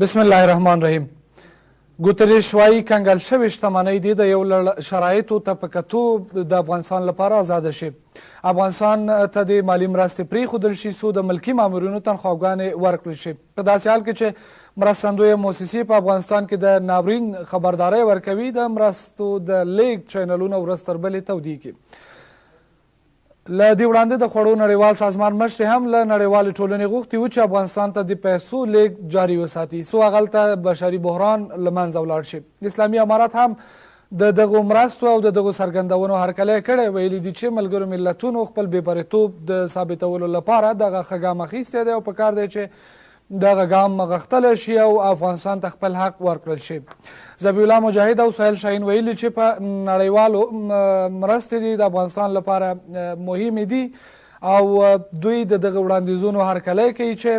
بسم الله الرحمن الرحیم. ګوتریش وایي کنګل شوې شتمنۍ دې د یو لړ شرایطو ته په کتو د افغانستان لپاره ازاده شي. افغانستان ته د مالي مرستې پرېښودل شي څو د ملکي مامورینو تنخواګانې ورکړل شي. په داسې حال کې چې مرستندویه موسسې په افغانستان کې د ناورین خبرداری ورکوي، د مرستو د لیږد چینلونه ورځ تر بلې تودېږي. له دې وړاندې د خوړو نړیوال سازمان مشرې هم له نړیوالې ټولنې غوښتي وو چې افغانستان ته د پیسو لیږد جاري وساتي څو هغلته بشري بحران له منځه ولاړ شي. اسلامي امارات هم د دغو مرستو او د دغو څرګندونو هرکلی کړی، ویلي دي چې ملګرو ملتونو خپل بېپرېتوب د ثابتولو لپاره دغه ښه ګام اخیستی دی او پکار دی چې دغه ګام غښتلی شي او افغانستان ته خپل حق ورکړل شي. ذبیح الله مجاهد او سهیل شاهین ویلي چې په نړیوالو مرستې دي د افغانستان لپاره مهمې دي او دوی د دغه وړاندیزونو هرکلی کوي چې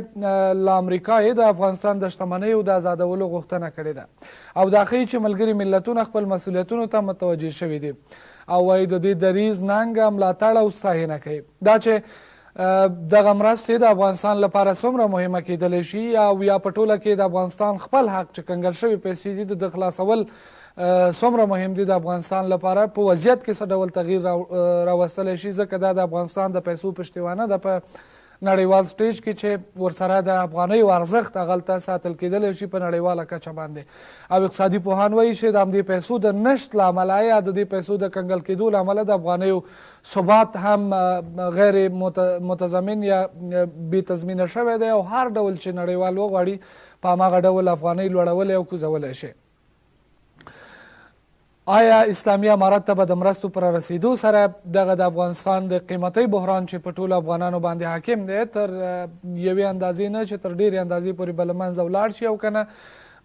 له امریکا یې د افغانستان د شتمنیو د ازادولو غوښتنه کړې ده او دا ښیي چې ملګري ملتونه خپل مسؤلیتونو ته متوجه شوي دي او وایي د دې دریځ ننګه ملاتړ او ستاینه کوي. دا چې دغه مرستې د افغانستان لپاره څومره مهمه کیدلی شي او یا په ټوله کې د افغانستان خپل حق چې کنګل شوي پیسې دي د خلاصول څومره مهم دي د افغانستان لپاره په وضعیت کې څه ډول تغییر راوستلی شي، ځکه دا د افغانستان د پیسو پشتیوانه ده په نړیوال سټیج کې چې ورسره د افغانیو ارزښت هغلته ساتل کیدلی شي په نړیواله کچه باندې. او اقتصادي پوهان وایي چې د همدې پیسو د نشت له امله یا د دې پیسو د کنګل کېدو له امله د افغانیو ثبات هم غیر متضمن یا بې تضمینه شوی دی او هر ډول چې نړیوال وغواړي په هماغه ډول افغانۍ لوړولی او کوزولی شي. آیا اسلامي امارت ته به د مرستو پر رسیدو سره دغه د افغانستان د قیمتۍ بحران چې په ټولو افغانانو باندې حاکم دی تر یوې اندازې نه چې تر ډېرې اندازې پورې به له منځه ولاړ شي او که نه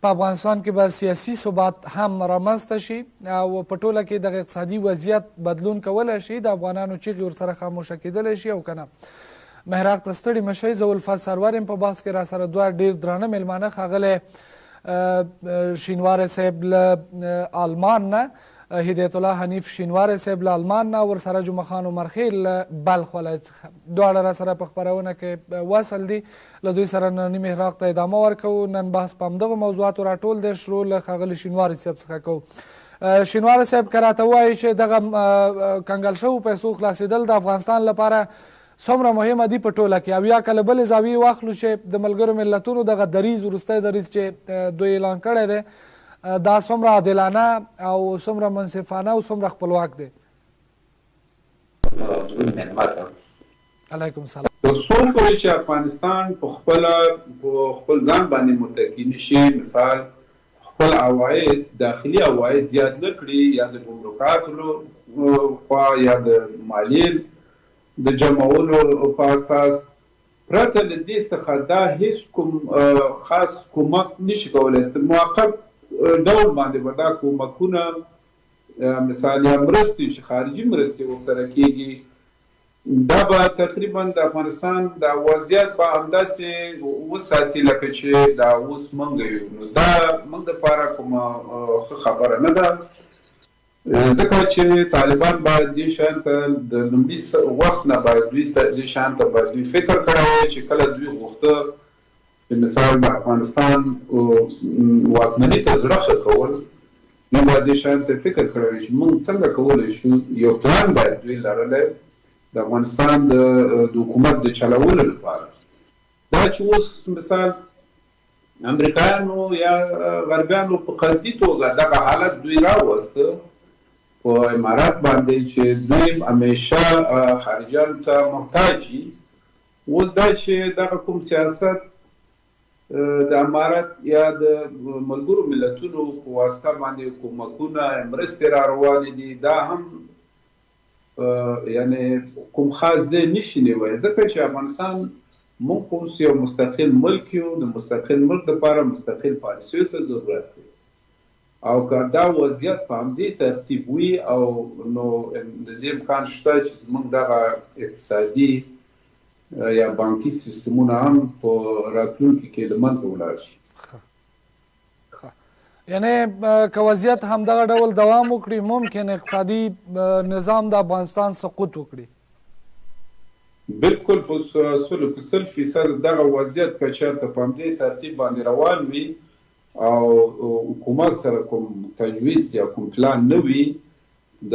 په افغانستان کې به سیاسي ثبات هم رامنځته شي او په ټوله کې دغه اقتصادي وضعیت بدلون کولی شي، د افغانانو چیغې ورسره خاموشه کیدلی شي او که نه. محراق ته ستړي مه شئ، زه الفت سرور یم. په بحث کې راسره دوه ډېر درانه میلمانه ښاغلی شینواری صاحب له آلمان نه، هدایت الله حنیف شینواری صاحب له آلمان نه، ورسره جمعه خان عمرخیل له بلخ ولایت څخه. دواړه راسره په خپرونه کې وصل دي. له دوی سره ننني محراق ته ادامه ورکوو. نن بحث په همدغو موضوعاتو راټول دی. شروع له ښاغلي شینواری صاحب څخه کوو. شینواری صاحب که راته ووایي چې دغه کنګل شوو پیسو خلاصېدل د افغانستان لپاره څومره مهمه دي په ټوله کې، او یا که له بلې زاویې واخلو چې د ملګرو ملتونو دغه دریځ وروستی دریځ چې دوی اعلان کړی دی دا څومره عادلانه او څومره منصفانه او څومره خپلواک دی؟ علیکم السلام. تر څو پورې چې افغانستان په خپل ځان باندې متکي نشي، مثال خپل عواید داخلي عواید زیات نه کړي یا د ګمرکاتو خوا یا د مالیې د جمعولو په اساس پرته له دې څخه دا هیڅ کوم خاص کومک نشي کولی. موقت ډول باندې به دا کومکونه مثال یا مرستې چې خارجي مرستې ورسره کېږي دا به تقریبا د افغانستان د وضعیت به همداسې وساتي لکه چې دا اوس موږ یو. نو دا موږ دپاره کومه ښه خبره نه ده، ځکه چې طالبان باید دې شیان ته د لومړي وخت نه باید دوی دې شیان ته باید دوی فکر کړی وی چې کله دوی غوښته چې مثال د افغانستان واکمني ته زړه ښه کول، نو باید دې شیان ته فکر کړی وی چې موږ څنګه کولی شو یو پلان باید دوی لرلی د افغانستان د حکومت د چلولو لپاره. دا چې اوس مثال امریکایانو یا غربیانو په قصدي توګه دغه حالت دوی راوسته په امارات باندې چې دوی همیشه خارجیانو ته محتاج وي. اوس دا چې دغه کوم سیاست د امارات یا د ملګرو ملتونو په واسطه باندې کومکونه مرستې را روانې دي، دا هم یعنې کوم خاص ځای نشي نیوی، ځکه چې افغانستان موږ اوس یو مستقل ملک یو. د مستقل ملک لپاره مستقل پالیسیو ته ضرورت دی او که دا وضعیت په همدې ترتیب وي او نو د دې امکان شته چې زموږ دغه اقتصادي یا بانکي سیستمونه هم په راتلونکي کې له منځه ولاړ شي. یعنی که وضعیت همدغه ډول دوام وکړي ممکن اقتصادي نظام د افغانستان سقوط وکړي. بالکل په 100% دغه وضعیت که چېرته په همدې ترتیب باندې روان وي او حکومت سره کوم تجویز یا کوم پلان نه وي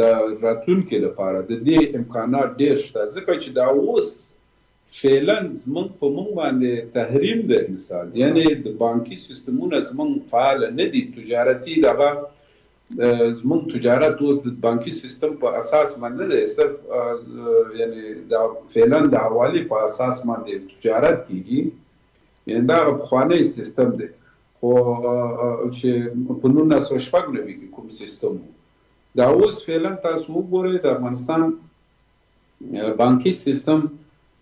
د راتلونکي لپاره د دې امکانات ډېر شته ځکه چې دا اوس فعلا زموږ په موږ باندې تحریم دی مثال یعنی د بانکي سیستمونه زموږ فعال نه دي تجارتي دغه زموږ تجارت اوس د بانکي سیستم په اساس باندې دی صرف یعنی دا فعلا د حوالې په اساس باندې تجارت کیږي یعنی دا پخوانی سیستم دی خو چې په 1996 کې کوم سیستم دا اوس فعلا تاسو وګورئ د افغانستان بانکي سیستم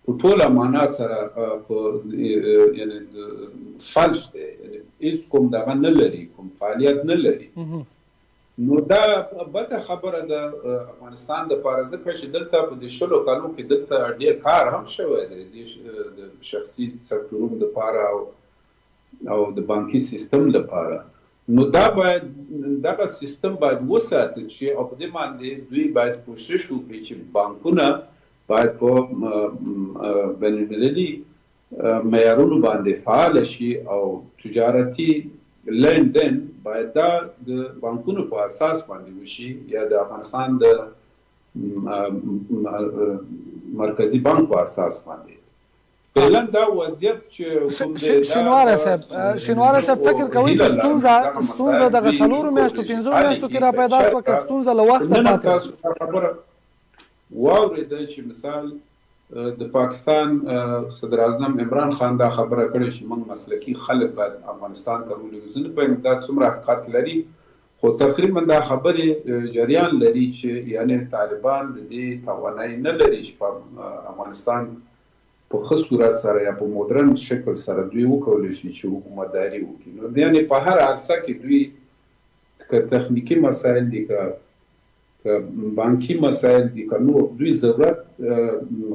په ټوله معنا سره یعنی فلج دی یعنی هیڅ کوم دغه نه لري کوم فعالیت نه لري نو دا بده خبره ده افغانستان دپاره ځکه چې دلته په دې 20 کالو کې دلته ډېر کار هم شوی دی د شخصي سکتورونو دپاره او د بانکي سیستم لپاره نو دا باید دغه سیستم باید وساتل شي او په دې باندې دوی باید کوشش وکړي چې بانکونه باید په بین المللي معیارونو باندې فعال شي او تجارتي لندن باید دا د بانکونو په اساس باندې وشي یا د افغانستان د مرکزی بانک په اساس باندې فعلا دا وضعیت چې شینواره صاحب فکر کوي چې ستونزه دغه 4 میاشتو 5 میاشتو کې را پیدا شوه که ستونزه له وخته پاتې واورېده چې مثال د پاکستان صدر اعظم عمران خان دا خبره کړې چې موږ مسلکي خلک باید افغانستان ته ولېږو زه نه پوهېږم دا څومره حقیقت لري خو تقریبا دا خبرې جریان لري چې یعنې طالبان د دې توانایي نه لري چې په افغانستان په ښه صورت سره یا په مدرن شکل سره دوی وکولی شي چې حکومتداري وکړي نو یعنې په هر عرصه کې دوی که تخنیکي مسایل دي که بانکي مسایل دي که نور دوی ضرورت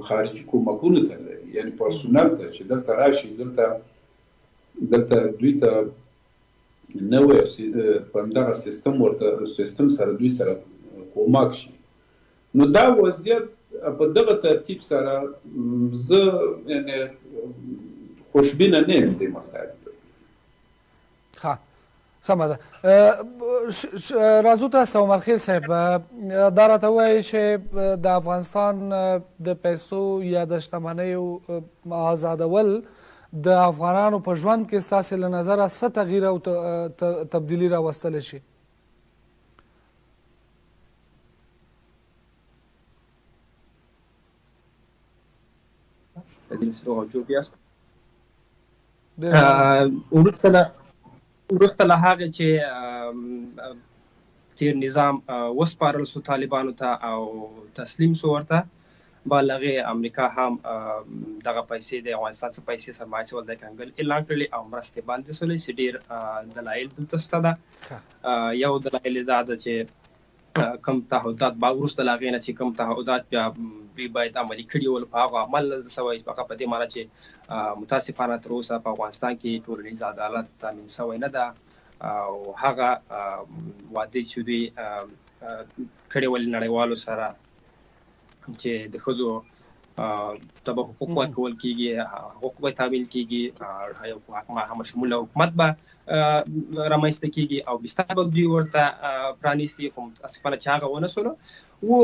خارجي کومکونو ته لري یعنې پرسونل ته چې دلته راشي دلته دوی ته نوی په همدغه سیستم سره دوی سره کومک شي نو دا وضعیت په دغه ترتیب سره زه یعنې خوشبینه نه یم دې مسایل ته ښه سمه ده راځو تاسو عمرخیل صاحب دا راته ووایي چې د افغانستان د پیسو یا د شتمنیو آزادول د افغانانو په ژوند کې ستاسې له نظره څه تغییر او تبدیلي راوستلی شي وروسته له هغې چې تیر نظام وسپارل سو طالبانو ته او تسلیم سو ورته بعد هغې امریکا هم دغه پیسې د افغانستان څخه پیسې سرمایه سول د کنګل اعلان کړلې او مرستې بندې سولې چې ډېر دلایل دلته شته ده یو دلایل دا ده چې کم تعهدات وروسته له هغې نه چې کم تعهدات بیا باید عملي کړي ول په هغه عمل نه سوی هغه په دې معنی چې متاسفانه تر اوسه په افغانستان کې ټولنیز عدالت تامین سوی نه ده او هغه وعدې چې دوی کړې ول نړیوالو سره چې د ښځو ته به حقوق ورکول کېږي حقوق به تامین کېږي یو همشموله حکومت به رامنځته کېږي او بستر به دوی ورته پرانیستي خو متاسفانه چې هغه ونه سولو و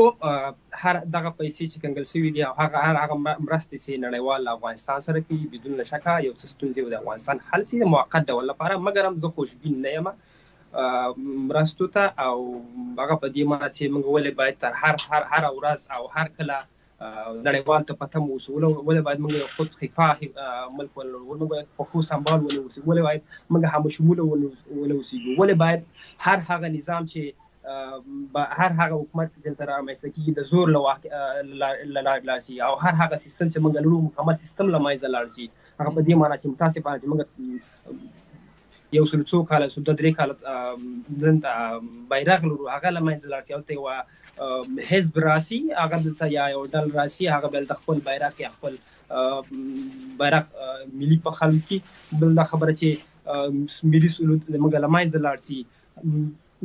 هر دغه پیسې چې کنګل شوي دي او هغه مرستې چې نړیوال افغانستان سره کوي بدون له شکه یو څه ستونزې د افغانستان حل شي د موقت ډول لپاره مګر هم زه خوشبین نه یم مرستو ته او هغه په دې معنی چې موږ ولې باید تر هر ورځ او هر کله نړیوال ته پته مو اوسو ولې باید موږ خود خفاح ملک ولرو موږ باید پخو سمبال ونوسو ولې باید موږ همشموله ونوسو ولې باید هر هغه نظام چې هر هغه حکومت چې دلته رامنځته کېږي د زور له لاړ شي او هر هغه سیستم چې موږ لرو مکمل سیستم له منځه لاړ شي هغه په دې معنی چې متاسفانه چې موږ یو سل څو کاله 2-3 کاله دلته بیرغ لرو هغه له منځه لاړ شي هلته یوه حزب راسي هغه دلته یا یو ډل راسي هغه بل د خپل بیرغ یا خپل بیرغ ملي په خلک کې بل دا خبره چې ملي سلوک موږ له منځه لاړ شي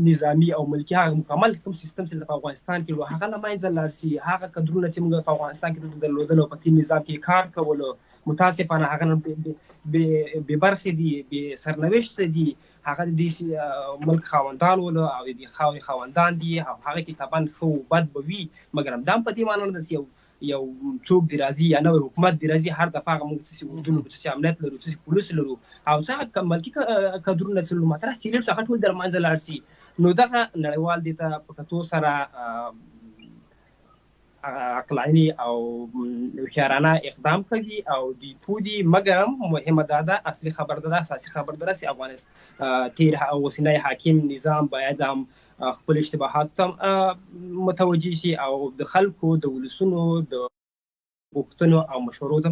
نظامي او ملکي هغه مکمل کوم سیستم چې په افغانستان کې هغه له منځه لاړ شي. هغه کډرونه چې موږ په افغانستان کې درلودل او په تیر نظام کې کار کولو متاسفانه هغه بې برخې دي، بې سرنوشته دي. هغه د دې ملک خاوندان ولو او د خاورې خاوندان دي او هغه کې طبعا ښه بد به وي، مګر همدا په دې معنی نه ده یو څوک دی راځي یا نوی حکومت دی راځي هر دفعه موږ څه اردو څه امنیت لرو څه پولیس لرو او څه ملکي کډرونه څه مطرح سیریل څخه ټول در منځ لاړ شي. نو دغه نړیوال دې ته په کتو سره عقلاني او هوښیارانه اقدام کوي او دوی پودي، مګر مهمه دا ده اصلي خبر ده اساسي خبر ده چې افغانستان تیر او اوسنی حاکم نظام باید هم خپل اشتباهات ته متوجه شي او د خلکو د ولسونو د پوښتنو او مشورو ته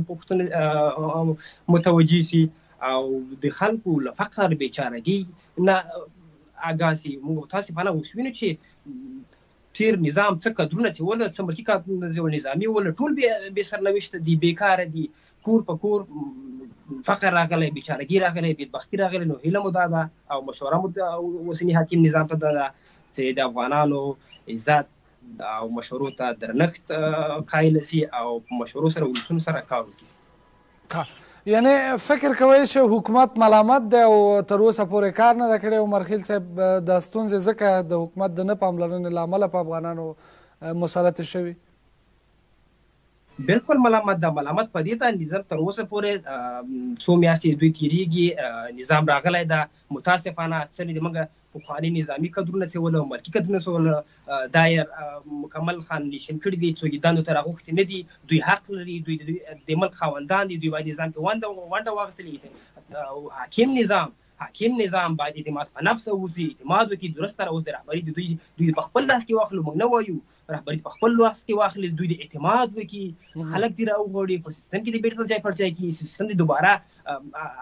متوجه شي او د خلکو له فقر بیچارګي نه آګاه شي. موږ تاسو په اړه وسوینو چې تیر نظام څه کډرونه چې ول څه ملکي کډرونه چې نظامي ول ټول به سرنوشت دي، بیکاره دي، کور په کور فقر راغلی، بیچارګي راغلی، بدبختی راغلی. نو هیله مو دا ده او مشوره مو اوسني حاکم نظام ته ده چې د افغانانو عزت او مشورو ته درنښت قایل شي او مشورو سره ولسونو سره کار وکړي. یعنی فکر کوئ چې حکومت ملامت دی او تر اوسه پورې کار نه ده کړی؟ عمر خیل صاحب د ستونزې ځکه د حکومت د نه پاملرنې له امله په افغانانو مسلط شوي؟ بالکل ملامت ده. ملامت په دې ده نظام تر اوسه پورې څو میاشتې دوی تېرېږي نظام راغلی ده. متاسفانه اکثر د موږ پخواني نظامي کډرونه چې ول او ملکي کډرونه چې ول دا یې مکمل خانلیشن کړي دي، څوک یې دندو ته راغوښتي نه دي. دوی حق لري، دوی د ملک خاوندان دي، دوی باید نظام کې ونډه واخیستلې. حاکم نظام باید اعتماد په نفس اوسي، اعتماد وکړي. درسته اوس د رهبري دوی په خپل لاس کې واخلو، موږ نه وایو رهبري په خپل لاس کې واخلي، دوی د اعتماد وکړي، خلک دې راوغواړي، په سیستم کې د بیرته ځای پر ځای کړي، سیستم دې دوباره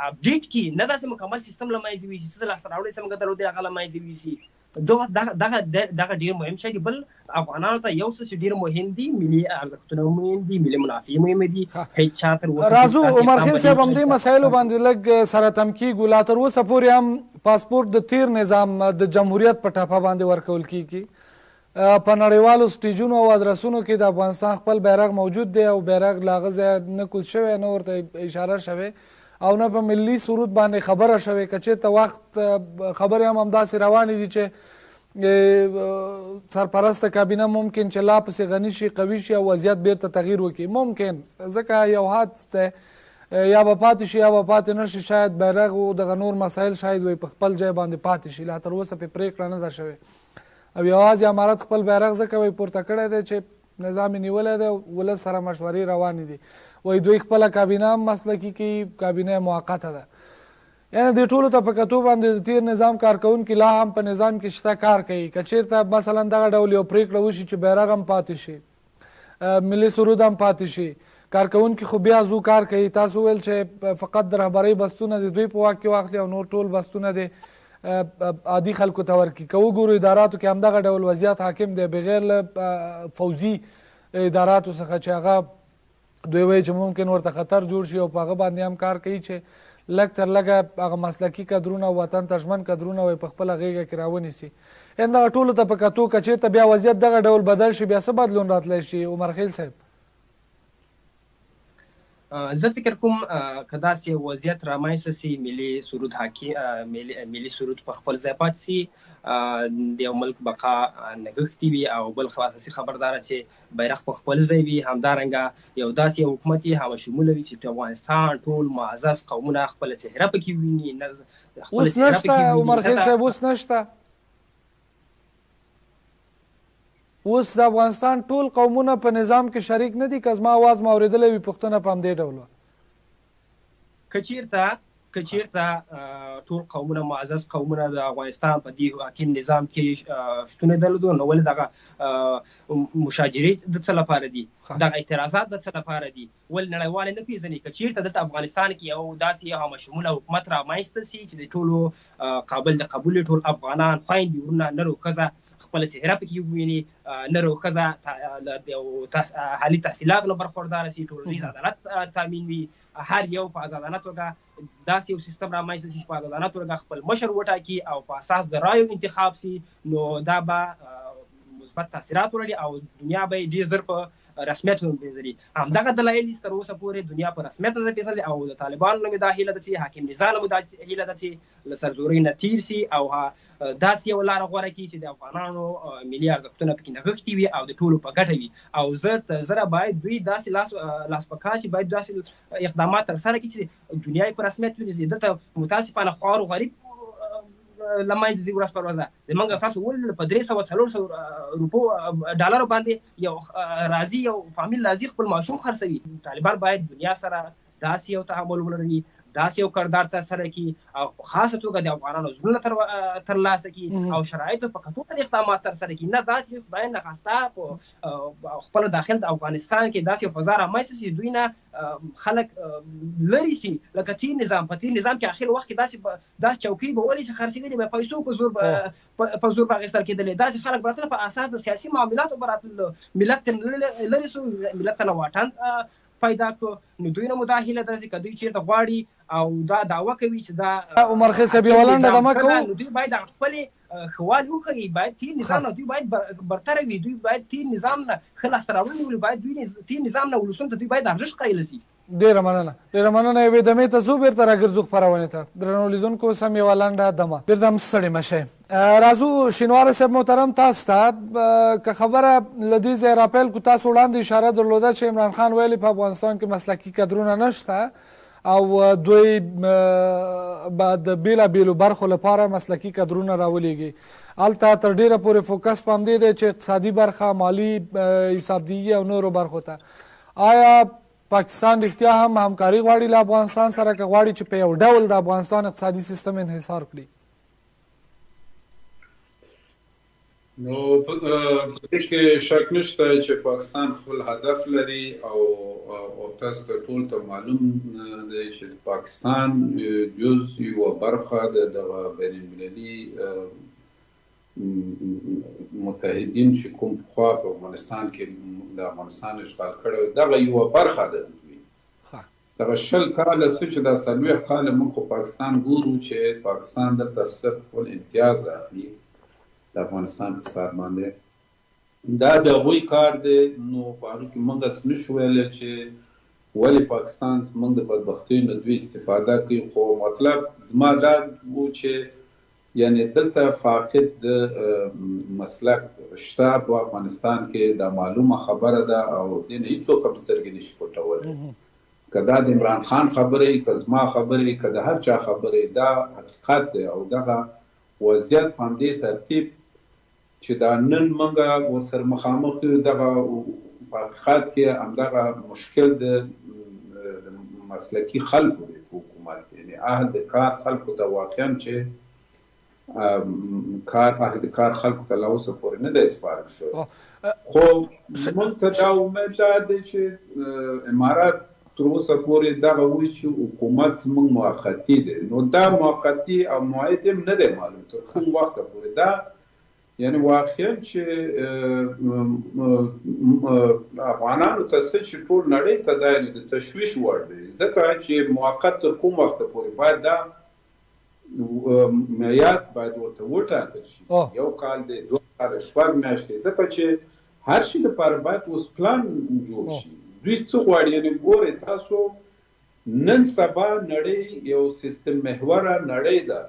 اپډیټ کړي، نه داسې مکمل سیستم له منځه یوسي چې لاسته راوړنې څه موږ درلودې هغه له منځه یوسي. دغه ډېر مهم شی دی. بل افغانانو ته یو څه چې ډېر مهم دي، ملي ارزښتونه مهم دي، ملي منافع مهم دي. هیڅ چا تر اوسه راځو عمر خیل صاحب همدې مسایلو باندې لږ سره تم کیږو. لا تر اوسه پورې هم پاسپورت د تیر نظام د جمهوریت په ټاپه باندې ورکول کیږي. په نړیوالو سټیجونو او ادرسونو کې د افغانستان خپل بیرغ موجود دی او بیرغ له هغه ځایه نه کوز شوی، نه ورته اشاره شوې او نه په ملي سرود باندې خبره شوې. که چېرته وخت خبرې هم همداسې روانې دي چې سرپرسته کابینه ممکن چې لا پسې غني شي، قوي شي او وضعیت بیرته تغییر وکړي. ممکن ځکه یو حادث دی، یا به پاتې شي یا به پاتې نه شي. شاید بیرغ او دغه نور مسایل شاید وي په خپل ځای باندې پاتې شي. لا تر اوسه پرې پرېکړه نه ده شوې او یوازې امارت خپل بیرغ ځکه وایي پورته کړی دی چې نظام یې نیولی دی، ولس سره مشورې روانې دي. وایي دوی خپله کابینه هم مسلکي کوي، کابینه موقته ده. یعنې دې ټولو ته په کتو باندې د تیر نظام کارکوونکي لا هم په نظام کې شته کار کوي. که چېرته مثلا دغه ډول یو پرېکړه وشي چې بیرغ هم پاتې شي، ملي سرود هم پاتې شي، کارکوونکي خو بیا زو کار کوي. تاسو ویل چې فقط د رهبرۍ بستونه د دوی په واک کې واخلي او نور ټول بستونه د عادي خلکو ته ورکړي. که وګورو اداراتو کې همدغه ډول وضعیت حاکم دی، بغیر له فوزي اداراتو څخه چې هغه دوی وایي چې ممکن ورته خطر جوړ شي او په هغه باندې هم کار کوي چې لږ تر لږه هغه مسلکي کدرونه او وطن ته ژمن کدرونه وایي په خپله غېږه کې راونیسي. یعنې دغه ټولو ته په کتو که چېرته بیا وضعیت دغه ډول بدل شي، بیا څه بدلون راتلی شي عمر خیل صاحب؟ زه فکر کوم که داسې وضعیت رامنځته سي، ملي سرود په خپل ځای پاتې سي، د یو ملک بقا نګښتې وي او بل خو اساسي خبرداره چې بیرغ په خپل ځای وي. همدارنګه یو داسې حکومت یې همه شموله وي چې افغانستان ټول معزز قومونه خپله څهره پکې ویني. اوس نشته عمر خیل صاحب، اوس نشته. اوس د افغانستان ټول قومونه په نظام کې شریک نه دي. که زما اواز ما اورېدلی وي پوښتنه په همدې ډول وه. که چېرته ټول قومونه معزز قومونه د افغانستان په دې حاکم نظام کې شتون یې درلودو، نو ولې دغه مشاجرې د څه لپاره دي، دغه اعتراضات د څه لپاره دي، ولې نړیوال نه پېژني؟ که چېرته دلته افغانستان کې یو داسې همه شموله حکومت رامنځته سي چې د ټولو قابل د قبول ټول افغانان، خویندې، وروڼه، نر او ښځه خپله څهره پکې وویني، نر او ښځه عالي تحصیلاتو نه برخورداره سي، ټولنیز عدالت تامین وي، هر یو په ازادانه توګه داسې یو سیستم رامنځته شي چې په ازادانه توګه خپل مشر وټاکي او په اساس د رایو انتخاب شي، نو دا به مثبت تاثیرات ولري او دنیا به ډېر زر په رسمیت وپېژني. همدغه دلایل تر اوسه پورې دنیا په رسمیت نه ده پیژندلې او د طالبانو نه مې دا هیله ده چې حاکم نظام مو دا هیله ده چې له سرزورۍ نه تیر شي او داسې یو لاره غوره کړي چې د افغانانو ملي ارزښتونه پکې نغښتي وي او د ټولو په ګټه وي. او زر تر زره باید دوی داسې لاس په کار شي، باید داسې اقدامات ترسره کړي چې دنیا یې په رسمیت ونیسي. دلته متاسفانه خوار و غریب له منځه ځي ورځ پر ورځ. زموږ تاسو ولیدل په 300-400 روپو ډالرو باندې یو راځي یو فامیل راځي خپل ماشوم خرڅوي. طالبان باید دنیا سره داسې یو تعامل ولري، داسې یو کردار ترسره کړي او په خاصه توګه د افغانانو زړونه ترلاسه کړي او شرایطو په کتو سره اقدامات ترسره کړي. نه داسې خدای نخواسته په خپل داخل د افغانستان کې داسې یو فضا رامنځته شي دوی نه خلک لرې شي لکه تیر نظام. په تیر نظام کې اخر وخت کې داسې چوکۍ به ولې چې خرڅېدلې به پیسو په زور به اخیستل کېدلې. داسې خلک به راتله په اساس د سیاسي معاملاتو به راتلل، ملت لرې شو، ملت ته نه واټن پیدا کړو. نو دوی نه مو دا هیله ده چې که دوی چېرته غواړي او دا دعوه کوي چې دا عمر خیل صاحب یوه لنډه دمه کوو، نو دوی باید خپلې ښه والي وښیي. باید تیر نظام نه دوی باید برتره وي، دوی باید تیر نظام نه ښه لاسته راوړنې ولري، باید دوی تیر نظام نه ولسونو ته دوی باید ارزښت قایل شي. ډېره مننه. یوې دمې ته ځو بېرته راګرځو خپرونې ته. درنو لیدونکو سم یوه لنډه دمه، بېرته هم ستړي مه شئ. راځو شینواره صاحب محترم، تاسو ته که خبره له دې ځایه راپیل کړو، تاسو وړاندې اشاره درلوده چې عمران خان ویلي په افغانستان کې مسلکي کدرونه نشته او دوی به د بېلابېلو برخو لپاره مسلکي کدرونه راولېږي. هلته تر ډېره پورې فوکس په همدې دی چې اقتصادي برخه، مالي حسابدهي او نورو برخو ته. آیا پاکستان رښتیا هم همکاري غواړي له افغانستان سره که غواړي چې په یو ډول د افغانستان اقتصادي سیستم انحصار کړي؟ نو په دې کې شک نشته چې پاکستان خپل هدف لري او تاسو ته ټول ته معلوم دی چې پاکستان جز یوه برخه د دغه بین المللي متحدین چې کوم پخوا په افغانستان کې د افغانستان اشغال کړی دغه یوه برخه ده. دغه 20 کاله څه چې دا 40 کاله موږ خو پاکستان ګورو چې پاکستان دلته صرف خپل امتیاز اخلي د افغانستان په سر باندې. دا د هغوی کار دی. نو په هغې کې موږ هسې نشو ویلی چې ولې پاکستان موږ د بدبختیو نه دوی استفاده کوي. خو مطلب زما دا و چې یعنې دلته فاقد د مسلک شته په افغانستان کې، دا معلومه خبره ده او دې نه هېڅوک هم سترګې نشي پټولی. که دا د عمران خان خبرې، که زما خبرې، که د هر چا خبرې، دا حقیقت دی او دغه وضعیت په همدې ترتیب چې دا نن موږ ورسره مخامخ یو، دغه په حقیقت کې همدغه مشکل د مسلکي خلکو دی په حکومت، یعنې اهل د کار خلکو ته واقعا چې اهل د کار خلکو ته لا اوسه پورې نه دی سپارل شوی. خو موږ ته دا امید دی چې امارات تر اوسه پورې دغه وایي چې حکومت موږ موقتي دی. نو دا موقتي او موعد هم نه دی معلوم تر کوم وخته پورې. دا یعنې واقعا چې افغانانو ته څه چې ټول نړۍ ته دا د تشویش وړ دی، ځکه چې موقت تر کوم وخته پورې باید دا میعاد باید ورته وټاکل شي. یو کال دی، 2 کاله، 6 میاشتې، ځکه چې هر شي لپاره باید اوس پلان جوړ شي. دوی څه غواړي؟ یعنې ګورئ تاسو نن سبا نړۍ یو سیستم محوره نړۍ ده،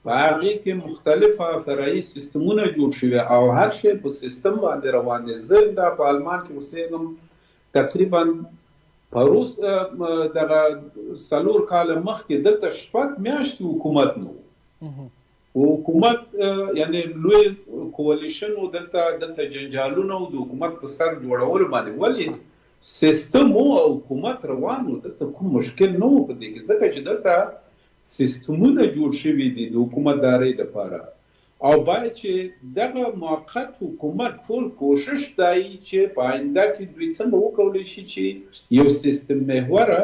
په هغې کې مختلفه فرعي سیستمونه جوړ شوي او هر شی په سیستم باندې روان دی. زه دا په آلمان کې اوسېږم، تقریبا پروس دغه 4 کاله مخکې دلته 6 میاشتې حکومت نه و. حکومت یعنې لوی کولیشن و، دلته جنجالونه و د حکومت په سر جوړولو باندې. ولې سیستم و او حکومت روان و، دلته کوم مشکل نه و په دې کې، ځکه چې دلته سیستمونه جوړ شوي دي د حکومتدارۍ لپاره. او باید چې دغه موقت حکومت ټول کوشش دی چې په آینده کې دوی څنګه وکولی شي چې یو سیستم محوره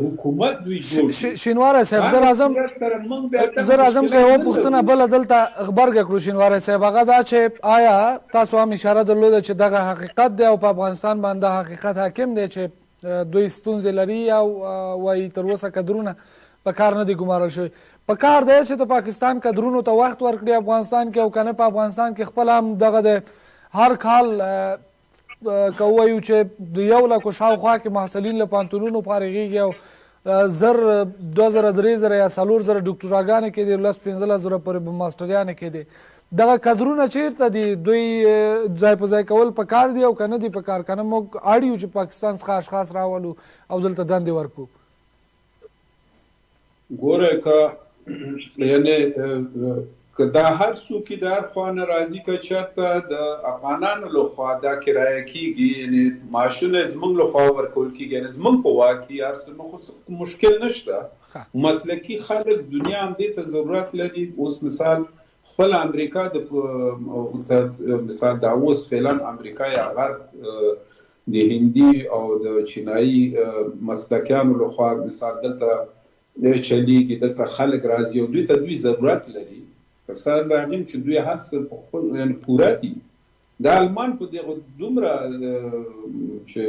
حکومت دوی جوړ شي. شینواره صاحب زه راځم که یوه پوښتنه بله دلته غبرګه کړو شینواره صاحب، هغه دا چې آیا تاسو هم اشاره درلوده چې دغه حقیقت دی او په افغانستان باندې حقیقت حاکم دی چې دوی ستونزې لري او وایي تر اوسه کدرونه په کار نه دي ګمارل شوي. په کار دی چې د پاکستان کدرونو ته وخت ورکړي افغانستان کې، او که نه په افغانستان کې خپل هم دغه د هر کال که ووایو چې د 100,000 شاوخوا کې محصلین له پوهنتونونو فارغېږي او 2,000 3,000 یا 4,000 ډاکټراګانې کېدي، 15,000 پورې به ماسټریانې کېدي. دغه کدرونه چیرته دي؟ دوی ځای په ځای کول په کار دي او که نه دي په کار؟ که نه موږ اړ یو چې پاکستان څخه اشخاص راولو او دلته دندې ورکړو. ګوره یعنې که دا هر څوک د هر خوا نه راځي، که چېرته د افغانانو لخوا دا کرایه کېږي، یعنې معاشونه زموږ لخوا ورکول کېږي، یعنې زموږ په واک کې هر څه مشکل نشته. مسلکي خلک دنیا همدې ته ضرورت لري. اوس مثال خپل امریکا مثال دا اوس فعلا امریکا یا غرب د هندي او د چینایي مسلکیانو لخوا مثال دلته چلیږي، دلته خلک راځي او دوی ته دوی ضرورت لري. که څه د هغې چې دوی هر څه په خپل یعنې پوره دي. د المان په دغه دومره چې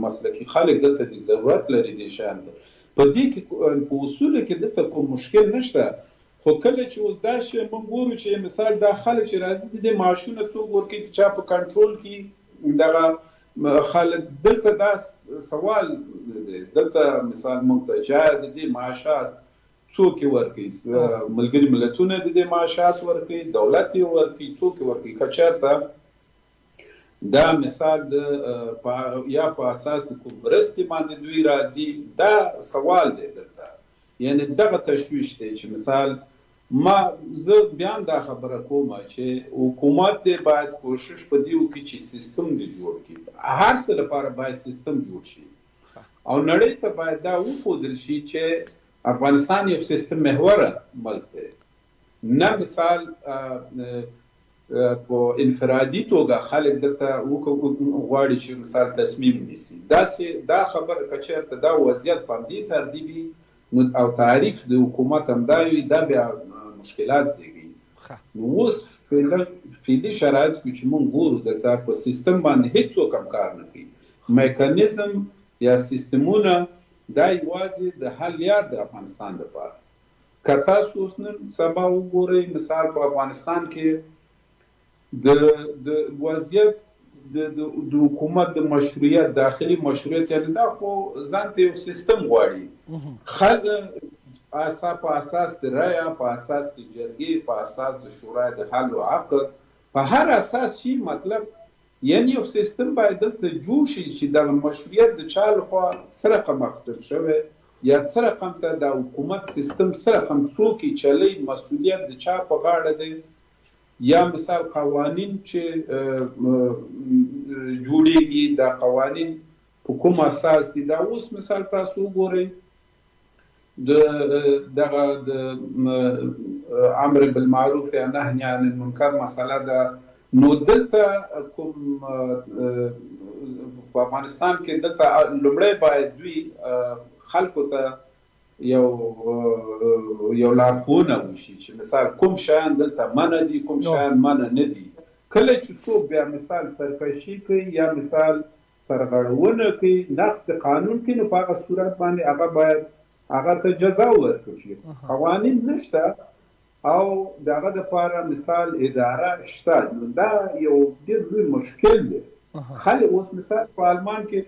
مسلکي خلک دلته د ضرورت لري دې شیان ته، په دې کې په اصولو کې دلته کوم مشکل نشته. خو کله چې اوس دا شی موږ ګورو چې مثال دا خلک چې راځي د دې معاشونه څوک ورکوي، د چا په کنټرول کې دغه خلک، دلته دا سوال دی. دلته مثال موږ ته چا د دې معاشات څوک یې ورکوي؟ ملګري ملتونه د دې معاشات ورکوي، دولت یې ورکوي، څوک یې ورکوي؟ که چېرته دا مثال یا په اساس د کوم مرستې باندې دوی راځي، دا سوال دی دلته. یعنې دغه تشویش دی چې مثال زه بیا هم دا خبره کوم چې حکومت دی باید کوشش په دې وکړي چې سیستم دې جوړ کړي. هر څه لپاره باید سیستم جوړ شي او نړۍ ته باید دا وښودل شي چې افغانستان یو سیستم محوره ملک دی، نه مثال په انفرادي توګه خلک دلته غواړي چې مثال تصمیم نیسي. دا خبره که چېرته دا وضعیت په همدې ترتیب وي او تعریف د حکومت همدا وي، دا بیا مشکلات زېږوي. نو اوس فعلي شرایط کې چې موږ ګورو دلته په سیستم باندې هېڅوک هم کار نه کوي. میکانیزم یا سیستمونه دا یوازې د حل یار د افغانستان لپاره. که تاسو اوس نن سبا وګورئ مثال په افغانستان کې د وضعیت د حکومت د مشروعیت، داخلي مشروعیت، یعنې دا خو ځان ته یو سیستم غواړي. خلک په اساس د رایه، په اساس د جرګې، په اساس د شورای د حل و عقد، په هر اساس شي مطلب یعنې یو سیستم باید دلته جوړ شي چې دغه مشروعیت د چا لخوا څه رقم اخیستل شوی یا څه رقم ته د حکومت سیستم څه رقم څوک یې چلی، مسؤلیت د چا په غاړه دی، یا مثال قوانین چې جوړیږي دا قوانین په کوم اساس دي. دا اوس مثال تاسو وګورئ دغه د امر بالمعروف یا نهی عن المنکر مسله ده. نو دلته کوم په افغانستان کې دلته لومړی باید دوی خلکو ته یو لارښوونه وشي چې مثال کوم شیان دلته منع دي، کوم شیان منع نه دي. کله چې څوک بیا مثال سرکشي کوي یا مثال سرغړونه کوي، نقض قانون کوي، نو په هغه صورت باندې هغه باید هغه ته جزا ورکړل شي. قوانین نشته او د هغه دپاره مثال اداره شته. نو دا یو ډېر لوی مشکل دی. خلک اوس مثال په آلمان کې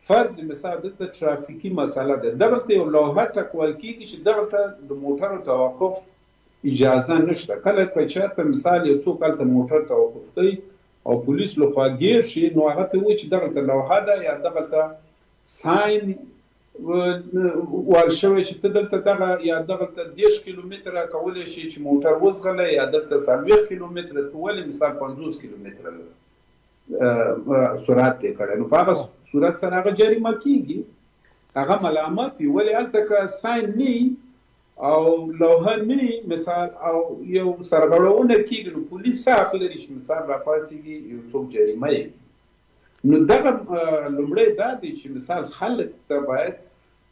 فرض مثال دلته ترافیکي مسله ده، دغلته یو لوحه ټکول کېږي چې دغلته د موټرو توقف اجازه نشته. کله که چېرته مثال یو څوک هلته موټر توقف کوي او پولیس لخوا ګیر شي، نو هغه ته وایي چې دغلته لوحه ده یا دغلته ساین وال شوی چې ته دلته دغه یا دغلته 10 کیلومتره کولی شي چې موټر وزغلی، یا دلته 40 کیلومتره، ته ولې مثال 50 کیلومتره سرعت دی کړی. نو په هغه صورت سره هغه جریمه کېږي، هغه ملامت وي. ولې هلته که ساین نه او لوحه نه مثال او یو سرغړونه کېږي، نو پولیس څه حق لري چې مثال راپاڅېږي یو څوک جریمه یې کړي. نو دغه لومړی دا دی چې مثال خلک ته باید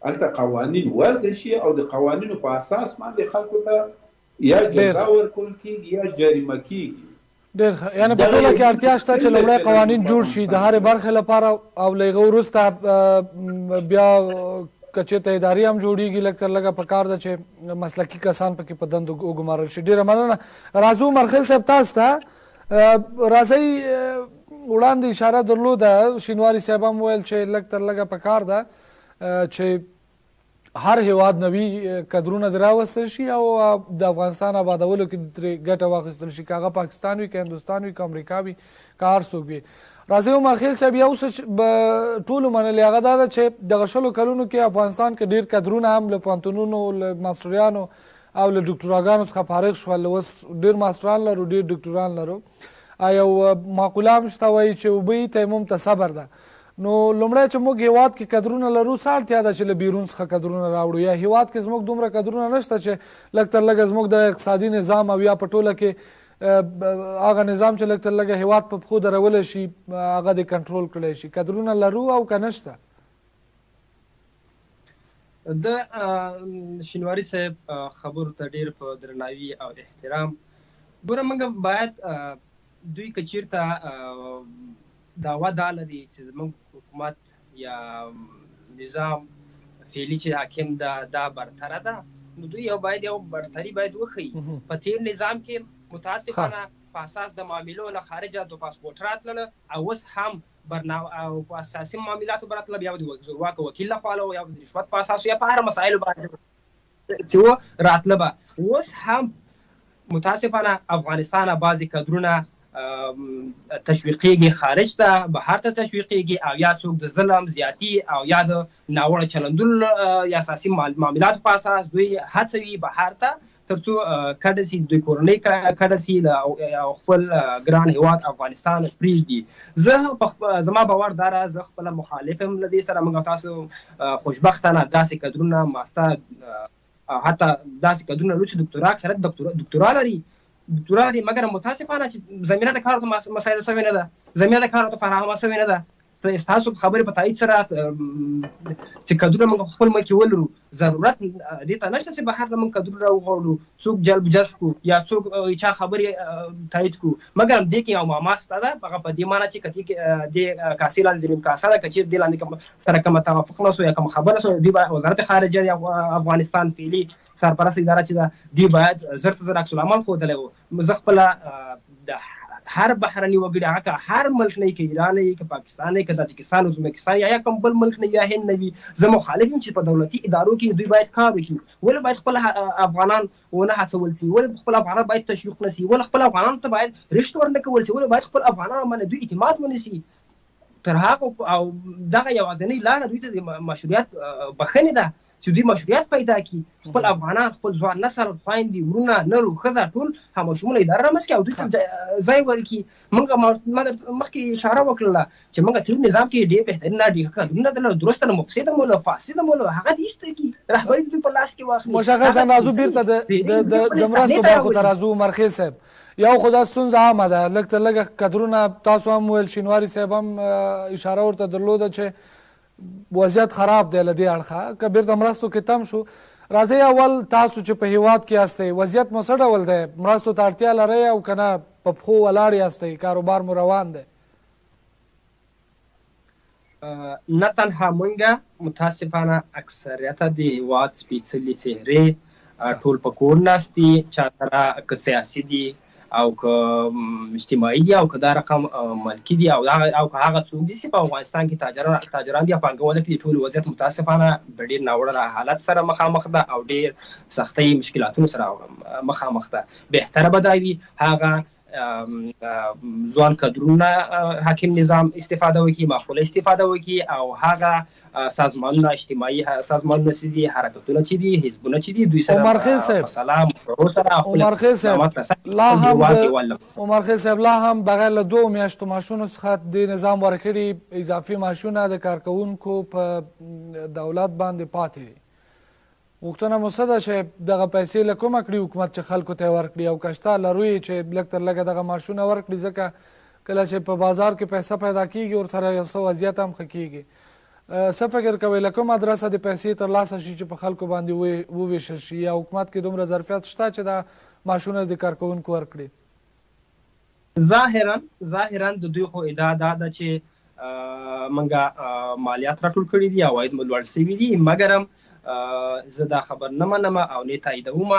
هلته قوانین وضع شي او د قوانینو په اساس باندې خلکو ته یا جزا ورکول کېږي یا جریمه کېږي. ډېر ښه، یعنې په ټوله کې اړتیا شته چې لومړی قوانین جوړ شي د هرې برخې لپاره او له هغه وروسته بیا که چېرته ادارې هم جوړېږي لږ تر لږه پکار ده چې مسلکي کسان پکې په دندو وګمارل شي. ډېره مننه. راځو مرخیل صاحب تاسو ته راځئ، وړاندې اشاره درلوده شینواري صاحب هم ویل چې لږ تر لږه پکار ده چې هر هیواد نوي کدرونه د راوستل شي او د افغانستان آبادولو کې ترې ګټه واخیستل شي، که هغه پاکستان وي، که هندوستان وي، که امریکا وي، که هر څوک وي. راځئ عمر خیل صاحب یو څه به ټولو منلي هغه دا ده چې دغه شلو کلونو کې افغانستان کې ډېر کدرونه هم له پوهنتونونو له ماسټریانو او له ډاکټراګانو څخه فارغ شول. اوس ډېر ماسټران لرو، ډېر ډاکټران لرو. یو مقوله هم شته وایي چې اوبه تیمم ته صبر ده. نو لومړی چې موږ هیواد کې کدرونه لرو څه اړتیا ده چې له بیرون څخه کدرونه راوړو، یا هیواد کې زموږ دومره کدرونه نشته چې لږ تر لږه زموږ د اقتصادي نظام او یا په ټوله کې هغه نظام چې لږ تر لږه هیواد په پښو درولی شي هغه دې کنټرول کړی شي؟ کدرونه لرو او که نشته؟ د شینواري صاحب خبرو ته ډېر په درناوي او احترام. ګوره موږ باید دوی که چېرته دعوه دا لري چې زموږ حکومت یا نظام فعلي چې حاکم ده دا برتره ده، نو دوی یو برتري باید وښیي. په تېر نظام کې متاسفانه په اساس د معاملو له خارجه د پاسپورټ راتلله او اوس هم او په اساسي معاملاتو به راتله، بیا به د زورواکه وکیل لخوا یا د رشوت په اساس یا په هر مسایلو باندې چې راتله به. اوس هم متاسفانه افغانستان بعضې کدرونه تشویقیږي خارج ته، بهر ته تشویقیږي او یا څوک د ظلم زیاتي او یا د ناوړه چلندونو یا اساسي معاملاتو په اساس دوی هڅوي بهر ته تر څو کډه سي دوی کورنۍ کډه سي او خپل ګران هیواد افغانستان پرېږدي. زما باور دا ده، زه خپله مخالف یم له دې سره. موږ تاسو خوشبختانه داسې کدرونه ماسته حتی داسې کدرونه لرو چې دکتورا اکثریت دکتورا لري مګر متاسفانه چې زمینه د کار ته مسایل سوې نه ده، زمینه د کار ته فراهمه سوې نه ده. ستاسو خبرې په تایید سره چې کدرونه موږ خپل ملک کې ولرو، ضرورت دې ته نشته چې بهر ته موږ کدرونه راوغواړو، څوک جلب جذب کړو یا څوک چا خبرې تایید کړو. مګر دې کې یو معما شته ده، هغه په دې معنی چې که دې کاسې لاندې زمین کاسه ده، که چېرې دې لاندې سره کومه توافق نه شو یا کومه خبره شوه، دوی باید وزارت خارجه یا افغانستان فعلي سرپرست اداره چې ده دوی باید زر ته زر عکس العمل ښودلی و. زه خپله د هر بهرني وګړي هغه هر ملک نه، که ایران نه، که پاکستان نه، که تاجکستان، ازبکستان یا کوم بل ملک نه یا هند نه وي، زه مخالف یم چې په دولتي ادارو کې دوی باید کار وکړي. ولې باید خپل افغانان ونه هڅول شي؟ ولې خپل افغانان باید تشویق نه شي؟ ولې خپل افغانانو ته باید رشت ورنکول شي؟ ولې باید خپل افغانانو باندې دوی اعتماد ونیسي؟ تر هغه او دغه یوازینۍ لاره دوی ته د مشروعیت بخښنې ده چې دوی مشروعیت پیدا کړي. خپل افغانان، خپل ځوان نسل، خویندې، ورونه، نر، ښځه، ټول همشموله اداره رامنځته کړي او دوی ته ځای ورکړي. موږ مخکې اشاره وکړله چې موږ تېر نظام کې ډېر بهترینه ډېر کدرونه درلودل، درسته نه مفسده مو له فاسده مو له هغه دې ایسته کړي، رهبري دوی په لاس کې واخلي. مشخصا راځو بیرته د مرستو برخو ته راځو. مرخیل صاحب یو خو دا ستونزه عامه ده، لږ تر لږه کدرونه تاسو هم ویل، شینواري صاحب هم اشاره ورته درلوده چې وضعیت خراب دی له دې اړخه. که بیرته مرستو کې تم شو، راځئ اول تاسو چې په هیواد کې یاستئ وضعیت مو څه ډول دی؟ مرستو ته اړتیا لرئ او که نه په پښو ولاړ یاستئ، کاروبار مو روان دی؟ نه تنها موږ، متاسفانه اکثریت د هیواد سپېڅلي څهرې ټول په کور ناست دي، چا سره که سیاسي دي او که اجتماعي دي او که دا رقم ملکي دي او که هغه څوک دي چې په افغانستان کې تاجران دي او پانګونه کوي، ټول وضعیت متاسفانه د ډېر ناوړه حالت سره مخامخ ده او ډېر سختۍ مشکلاتونو سره مخامخ ده. بهتره به دا وي هغه ځوان کدرونه حاکم نظام استفاده وکړي، معقوله استفاده وکړي او هغه سازمانونه، اجتماعي سازمانونه چې دي، حرکتونه چې دي، حزبونه چې دي، دوی سره عمر خیل صاحب لا هم بغیر له 2 میاشتو معاشونو څخه دې نظام ورکړي اضافي معاشونه د کارکوونکو په دولت باندې پاتې دي. غوښتنه مو څه ده چې دغه پیسې له کومه کړي حکومت چې خلکو ته یې ورکړي، او که شته لرو یې چې لږ تر لږه دغه معاشونه ورکړي، ځکه کله چې په بازار کې پیسه پیدا کېږي ورسره یو څه وضعیت هم ښه کېږي. څه فکر کوئ له کومه ادرسه د پیسې ترلاسه شي چې په خلکو باندې وویشل شي، یا حکومت کې دومره ظرفیت شته چې دا معاشونه د کارکوونکو ورکړي؟ ظاهرا د دوی خو ادعا دا ده چې موږ مالیات راټول کړي دي، عواید مو لوړ شوي دي، مګر هم زه دا خبر نه منم او نه تاییدوم،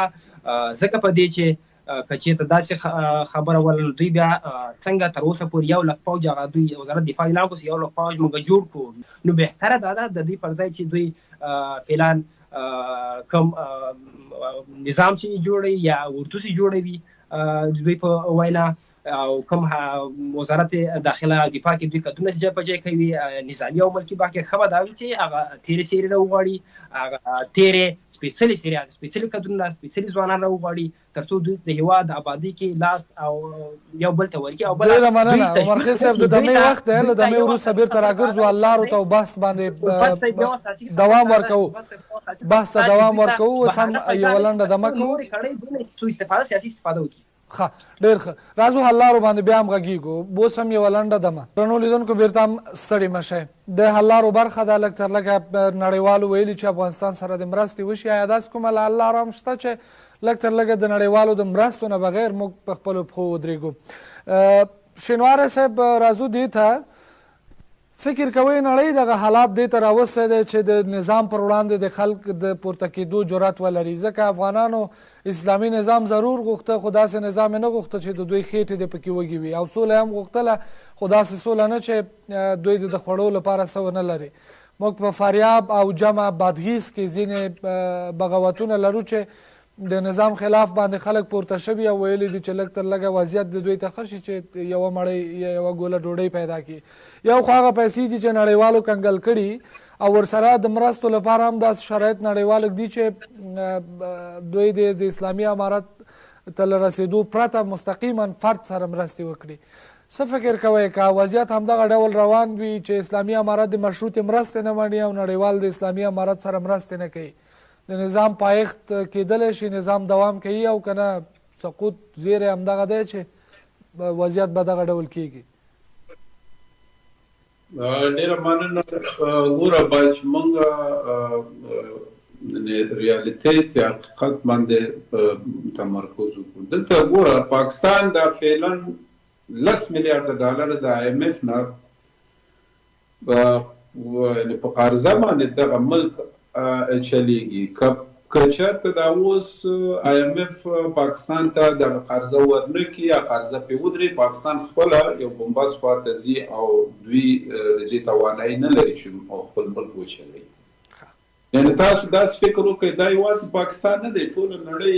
ځکه په دې چې که چېرته داسې خبره وله دوی بیا څنګه تر اوسه پورې 1 لک پوځ هغه دوی وزارت دفاع اعلان کړو 1 لک پوځ موږ جوړ کړو، نو بهتره دا ده د دوی پر ځای چې دوی فعلا کوم نظام چې جوړوي یا اردو چې جوړوي دوی په وینا او کوم وزارت داخله او دفاع کې دوی کدونه چې جبهه کوي نظامي او ملکي بحث کې خبر دا وي چې هغه تیرې سیرې راوغواړي، هغه تیرې سپېڅلې سیرې سپېڅلې کدونه سپېڅلې ځوانان راوغواړي تر څو دوی د هېواد آبادي کې لاس او یو بل ته ورکړي. او بله مننه عمرخېل صاحب، د دمې وخت دی، له دمې وروسته بېرته راګرځو حل ته او بحث باندې دوام ورکوو، بحث ته دوام ورکوو. اوس هم یوه لنډه دمه کوو. څو استفاده سیاسي استفاده وکړي. ښه، ډېر ښه، راځو حل لارو باندې بیا هم غږېږو. اوس هم یوه لنډه دمه. درنو لیدونکو بېرته هم ستړي مه شئ. د حل لارو برخه ده لږ تر لږه نړیوالو ویلي چې افغانستان سره د مرستې وشي. آیا داسې کومه حل لاره هم شته چې لږ تر لږه د نړیوالو د مرستو نه بغیر موږ په خپلو پښو ودرېږو؟ شینواری صاحب راځو دې ته، فکر کوئ نړۍ دغه حالات دې ته راوستی دی چې د نظام پر وړاندې د خلک د پورته کېدو جرأت ولري؟ ځکه افغانانو اسلامي نظام ضرور غوښته، خو داسې نظام یې نه غوښته چې د دوی خېټې دې پکې وږي وي، او سوله هم غوښتله، خو داسې سوله نه چې دوی د خوړو لپاره څه ونه لري. موږ په فاریاب او جمع بادغیس کې ځینې بغاوتونه لرو چې د نظام خلاف باندې خلک پورته شوي او ویلي دي چې لږ تر لږه وضعیت د دوی ته ښه شي چې یوه مړۍ یا یوه ګوله ډوډۍ پیدا کړي. یو خو هغه پیسې دي چې نړیوالو کنګل کړي، او ورسره د مرستو لپاره هم داسې شرایط نړیوال دي چې دوی د اسلامي امارت ته له رسېدو پرته مستقیما فرد سره مرستې وکړي. څه فکر کوئ که وضعیت همدغه ډول روان وي چې اسلامي امارت د مشروطې مرستې نه مني او نړیوال د اسلامي امارت سره مرستې نه کوي، د نظام پایښت کېدلی شي، نظام دوام کوي، او که نه سقوط زیری همدغه دی چې وضعیت به دغه ډول کېږي؟ ډېره مننه. ګوره باید چې موږ ریالیتۍ ته حقیقت باندې تمرکز وکړو. دلته ګوره پاکستان دا فعلا 10 میلیارده ډالر د آی ایم ایف نه په قرضه باندې دغه ملک چلیږي. که چېرته دا اوس آی ایم ایف پاکستان ته دغه قرضه ورنه کړي یا قرضه پرې ودرېږي، پاکستان خپله یو بمبست خواته ځي او دوی د دې توانایي نه لري چې خپل ملک وچلوي. یعنې تاسو داسې فکر وکړئ دا یوازې پاکستان نه دی، ټوله نړۍ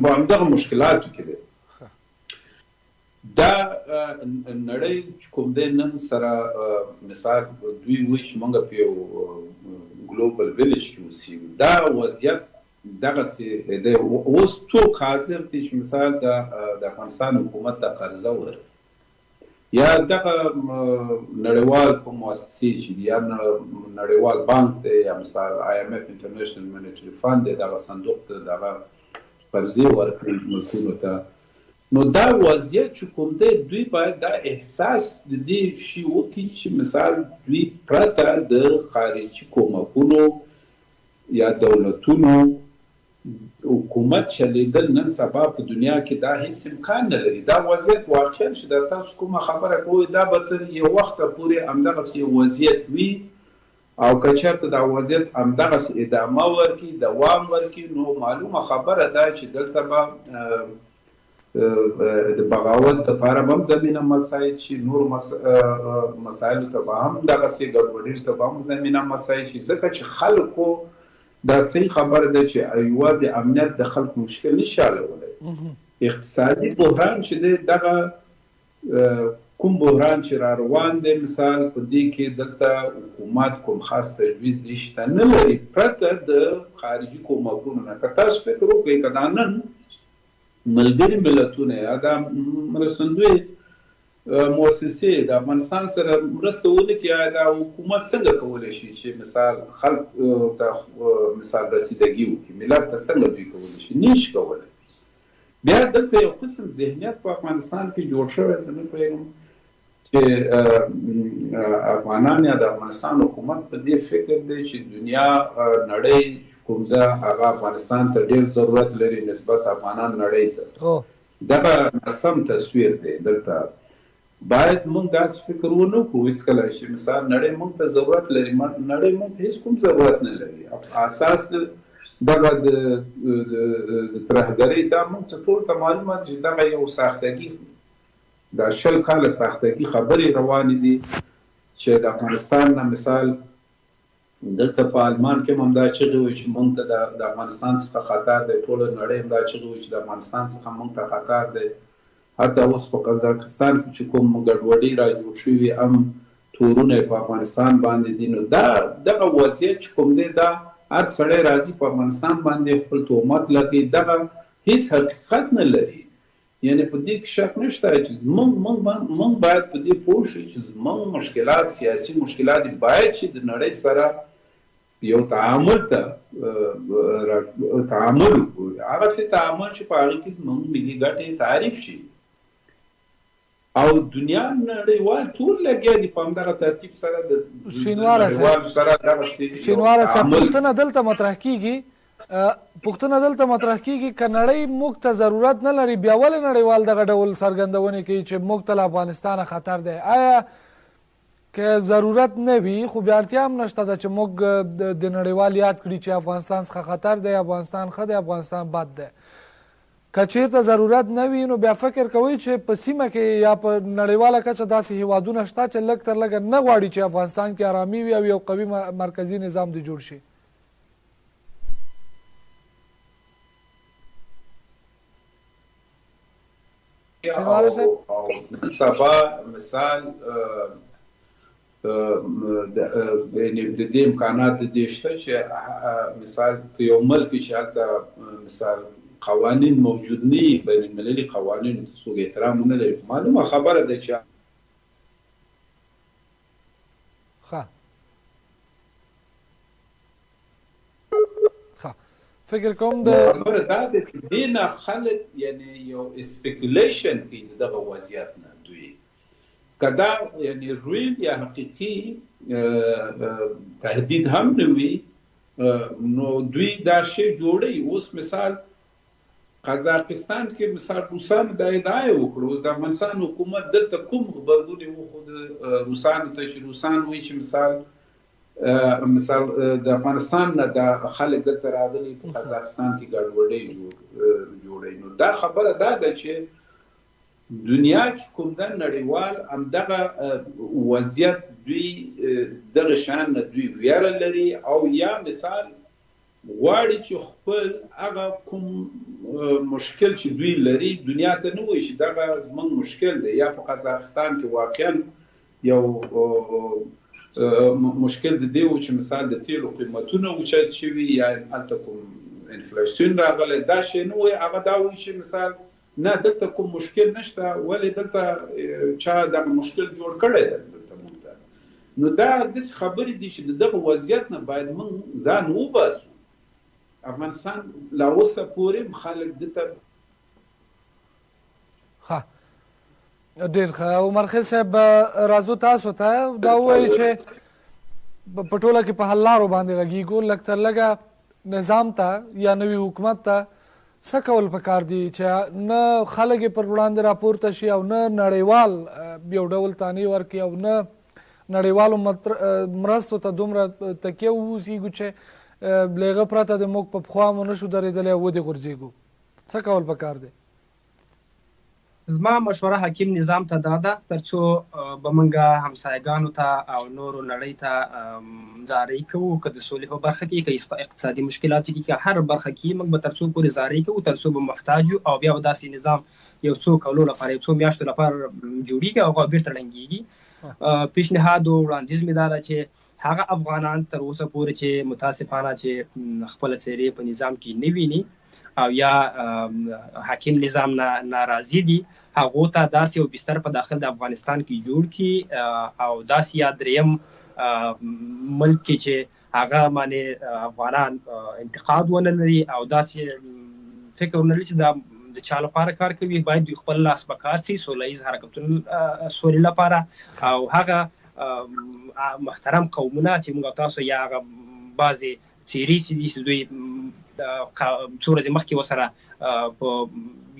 په همدغه مشکلاتو کې دی. دا نړۍ چې کوم دی نن سره مثال دوی وایي چې موږ په یو ګلوبل ویلیج کې اوسېږو، دا وضعیت دغسې دی. اوس څوک حاضر دی چې مثال د افغانستان حکومت ته قرضه ورکړي یا دغه نړیوال کوم مؤسسې چې دي یا نړیوال بانک دی یا مثال آی ایم ایف انټرنیشنل مانیټري فنډ دی دغه صندوق ته دغه قرضې ورکړي ملکونو ته، نو دا وضعیت چې کوم دی دوی باید دا احساس د دې شي وکړي چې مثال دوی پرته د خارجي کومکونو یا دولتونو حکومت چلیدل نن سبا په دنیا کې دا هیڅ امکان نه لري. دا وضعیت واقعا چې دا تاسو کومه خبره کوئ دا به تر یو وخته پورې همدغسې یو وضعیت وي، او که چېرته دا وضعیت همدغسې ادامه ورکړي، دوام ورکړي، نو معلومه خبره ده چې دلته به د بغاوت دپاره به هم زمینه مساعد شي، نورو مسایلو ته به هم دغسې ګډوډۍ ته به هم زمینه مساعد شي، ځکه چې خلکو دا صحیح خبره ده چې یوازې امنیت د خلکو مشکل نشي حلولی. اقتصادي بحران چې دی دغه کوم بحران چې را روان دی مثال په دې کې دلته حکومت کوم خاص تجویز دی شته نه لري پرته د خارجي کومکونو نه. که تاسو فکر وکړئ که دا نن ملګري ملتونه یا د مرستندوی مؤسسې د افغانستان سره مرسته ونه کړي، دا حکومت څنګه کولی شي چې مثال خلک ته مثال رسیدګي وکړي، ملت ته څنګه دوی کولی شي؟ نشي کولی. بیا دلته یو قسم ذهنیت په افغانستان کې جوړ شوی، زه نه پوهېږم چې افغانان یا د افغانستان حکومت په دې فکر دی چې دنیا نړۍ کوم ده هغه افغانستان ته ډېر ضرورت لري نسبت افغانان نړۍ ته. دغه ناسم تصویر دی. دلته باید موږ داسې فکر ونه کړو هېڅکله چې مثال نړۍ موږ ته ضرورت لري. نړۍ موږ ته هېڅ کوم ضرورت نه لري. اساس دغه د ترهګرۍ دا موږ ته ټول ته معلومه ده چې دغه یو ساختګي دا 20 کاله ساختګي خبرې روانې دي چې د افغانستان نه مثال دلته په آلمان کې هم دا چغې وایي چې موږ ته د افغانستان څخه خطر دی. ټوله نړۍ هم دا چغې وایي چې د افغانستان څخه موږ ته خطر دی. حتی اوس په قزاقستان کې چې کوم ګډوډي را جوړ شوي هم تورونه په افغانستان باندې دي. نو دغه وضعیت چې کوم دی دا هر سړی راځي په افغانستان باندې خپل تهمت لګوي. دغه هیڅ حقیقت نه لري. یعنی په دې کې شک نشته چې موږ باید په دې پوه شو چې زموږ مشکلات سیاسي مشکلات باید چې د نړۍ سره یو تعامل وکړو. هغه څه تعامل چې په هغه کې زموږ ملي ګټې تعریف شي او دنیا نړیوال ټول لګیا دي په همدغه ترتیب سره د نړیوالو سره دغسې شینواره صاحب پوښتنه دلته مطرح کېږي که نړۍ موږ ته ضرورت نه لري بیا ولې نړیوال دغه ډول څرګندونې کوي چې موږ ته له افغانستانه خطر دی؟ آیا که ضرورت نه وي خو بیا اړتیا هم نشته ده چې موږ د نړیوال یاد کړي چې افغانستان څخه خطر دی، افغانستان ښه دی، افغانستان بد دی؟ که چېرته ضرورت نه وي نو بیا فکر کوئ چې په سیمه کې یا په نړیواله کچه داسې هیوادونه شته چې لږ تر لږه نه غواړي چې افغانستان کې ارامي وي او یو قوي مرکزي نظام دې جوړ شي؟ او سبا مثال د دې امکانات دې شته چې مثال په یو ملک چې هلته مثال قوانین موجود نه وي، بین المللي قوانینو ته څوک احترام ونه لري. معلومه خبره ده چې فکر کوم خبره دا ده چې دې نه خلک یعنی یو اسپیکولیشن کوي د دغه وضعیت نه. دوی که دا یعنی ریل یا حقیقي تهدید هم نه وي نو دوی دا شی جوړوي. اوس مثال قزاقستان کې مثال روسانو دا ادعا وکړو د افغانستان حکومت دلته کوم غبرګون وښود روسانو ته چې روسان وایي چې مثال د افغانستان نه د خلک دلته راغلي په قزاقستان کې ګډوډۍ جوړوي. نو دا خبره دا ده چې دنیا چې کوم ده نړیوال همدغه وضعیت دوی دغه شان نه دوی ویره لري او یا مثال غواړي چې خپل هغه کوم مشکل چې دوی لري دنیا ته نه وایي چې دغه زموږ مشکل دی. یا په قزاقستان کې واقعا یو مشکل د دې و چې مثال د تیلو قیمتونه اوچت شوي یا هلته کوم انفلیشن راغلی. دا شی نه وایي، هغه دا وایي چې مثال نه دلته کوم مشکل نشته، ولې دلته چا دغه مشکل جوړ کړی دی دلته موږ ته. نو دا داسې خبرې دي چې د دغه وضعیت نه باید موږ ځان وباسو. افغانستان لا اوسه پورې خلک دلته ډېر ښه. عمر خیل صاحب راځو تاسو ته دا ووایي چې په ټوله کې په حل لارو باندې غږیږو، لږ تر لږه نظام ته یا نوي حکومت ته څه کول پکار دي چې نه خلک یې پر وړاندې راپورته شي او نه نړیوال یو ډول تانې ورکړي او نه نړیوالو مرستو ته دومره تکیه ووسیږو چې له هغه پرته د موږ په پخوا مو نشو درېدلی او ودې غورځېږو؟ څه کول پکار دی؟ زما مشوره حکیم نظام ته دا ده تر څو به موږ همسایګانو ته او نورو نړۍ ته زارۍ کوو، که د سولې په برخه کې که په اقتصادي مشکلاتو کې که هر برخه کې موږ به تر څو پورې زارۍ کوو تر څو به محتاج یو او بیا به داسې نظام یو څو کلو لپاره یو څو میاشتو لپاره جوړېږي او هغه بېرته ړنګېږي. پیشنهاد او وړاندیز مې دا ده چې هغه افغانان تر اوسه پورې چې متاسفانه چې خپله څېرې په نظام کې نه ویني او یا حاکم نظام نه ناراضي دي، هغو ته داسې یو بستر په داخل د افغانستان کې جوړ کړي او داسې یا دریم ملک کې چې هغه باندې افغانان انتقاد ونه لري او داسې فکر ونه لري چې د چا لپاره کار کوي. باید دوی خپل لاس په کار سي سوله ییز حرکتونه سولې لپاره او هغه محترم قومونه چې موږ تاسو یا هغه بعضې څېرې چې دي چې دوی څو ورځې مخکې ورسره په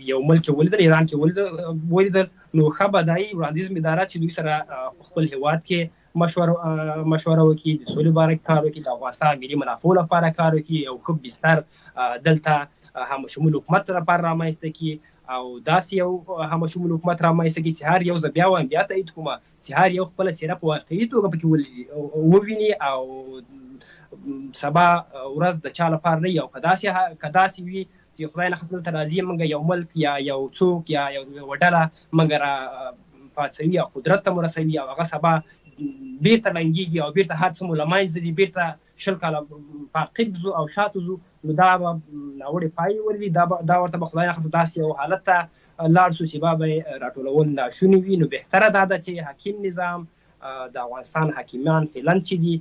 یو ملک کې ولیدل، ایران کې ولیدل، نو ښه به دا وي وړاندیز مې دا ده چې دوی سره خپل هیواد کې مشوره وکړي، د سولې باره کار وکړي، د افغانستان ملي منافعو لپاره کار وکړي، یو ښه بهتر دلته همشمول حکومت لپاره رامنځته کړي او داسې یو همشمول حکومت رامنځته کړي چې هر یو زه بیا وایم بیا تایید کوم چې هر یو خپله څیره په واقعي توګه پکې وویني او سبا ورځ د چا لپاره نه وي، او که داسې وي چې خدای نخواست دلته راځي موږ یو ملک یا یو څوک یا یوه ډله موږ را پاڅوي او قدرت ته مو رسوي او هغه سبا بیرته لنګېږي او بیرته هر څه مو له منځه ځي، بیرته 20 کاله په عقب ځو او شاته ځو، نو دا به ناوړې پایلې ولري. دا ورته به خدای نخواست داسې یو حالت ته لاړ شو چې به یې راټولول ناشوني وي. نو بهتره دا ده چې حاکم نظام د افغانستان حاکمان فعلا چې دي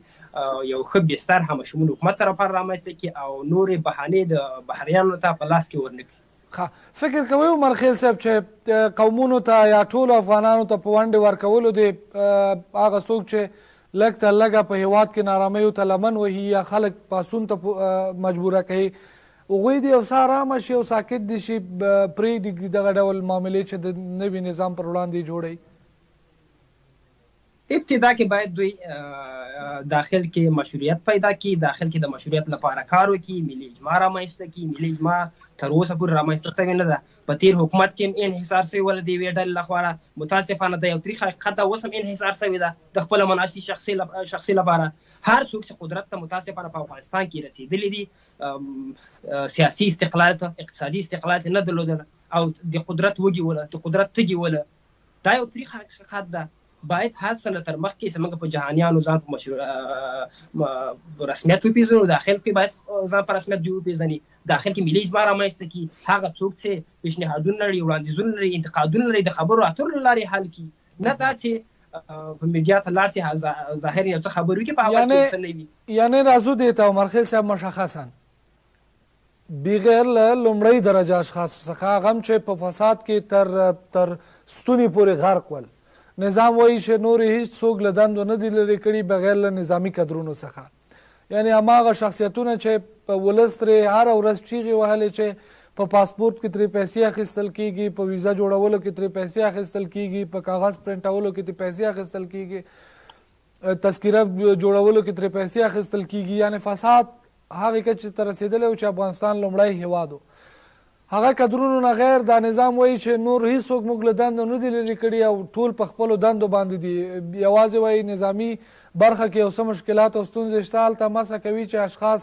یو ښه بستر همشمول حکومت لپاره رامنځته کړي او نورې بهانې د بهریانو ته په لاس کې ورنکړي. فکر کوئ عمر خیل صاحب چې قومونو ته یا ټولو افغانانو ته په ونډې ورکولو د هغه څوک چې لږ تر لږه په هیواد کې نارامیو ته لمن وهي یا خلک پاڅون ته مجبوره کوي، هغوی د یو څه ارامه شي او ساکت دي شي پرېږدي دغه ډول معاملې چې د نوي نظام پر وړاندې جوړوي؟ ابتدا کې باید دوی داخل کې مشروعیت پیدا کړي، داخل کې د مشروعیت لپاره کار وکړي، ملي اجماع رامنځته کړي. ملي اجماع تر اوسه پورې رامنځته شوې نه ده، په تیر حکومت کې هم انحصار شوې وله د یوې ډلې لخوا. متاسفانه د یو تریخ حقیقت ده اوس هم انحصار شوې ده د خپله منافع شخصي لپاره. هر څوک چې قدرت ته متاسفانه په افغانستان کې رسېدلي دي سیاسي استقلال ته اقتصادي استقلال ته نه درلودل او د قدرت وږي وله د قدرت تږي وله، دا یو تریخ حقیقت ده. باید هر څه تر مخکې چې موږ په جهانیانو ځان په رسمیت وپېژنو، داخل کې باید ځان په رسمیت وپېژني، داخل کې ملي اجماع رامنځته کړي، هغه څوک چې پیشنهادونه لري، وړاندیزونه لري، انتقادونه لري، د خبرو اترو له لارې حل کړي، نه دا چې په میډیا ته لاړ شي ظاهر یو څه خبرې وکړي په هوا کې څه نه وي. یعنې راځو دې ته عمر خیل صاحب مشخصا بغیر له لومړۍ درجه اشخاصو څخه هغه هم چې په فساد کې تر ستوني پورې غرق ول، نظام وایي چې نورې هیڅ څوک له دندو نه دي لرې کړي بغیر له نظامي کدرونو څخه، یعنې هماغه شخصیتونه چې په ولس ترې هره ورځ چیغې وهلې چې په پاسپورټ کې ترې پیسې اخیستل کېږي، په ویزا جوړولو کې ترې پیسې اخیستل کېږي، په کاغذ پرنټولو کې ترې پیسې اخیستل کېږي، تذکیره جوړولو کې ترې پیسې اخیستل کېږي، یعنې فساد هغې کچې ته رسېدلی و چې افغانستان لومړی هیواد و. هغه کدرونو نه غیر دا نظام وایي چې نور هیڅوک موږ له دندو نه دي لرې کړي او ټول په خپلو دندو باندې دي، یوازې وایي نظامي برخه کې یو څه مشکلات او ستونزې شته، هلته مسه کوي چې اشخاص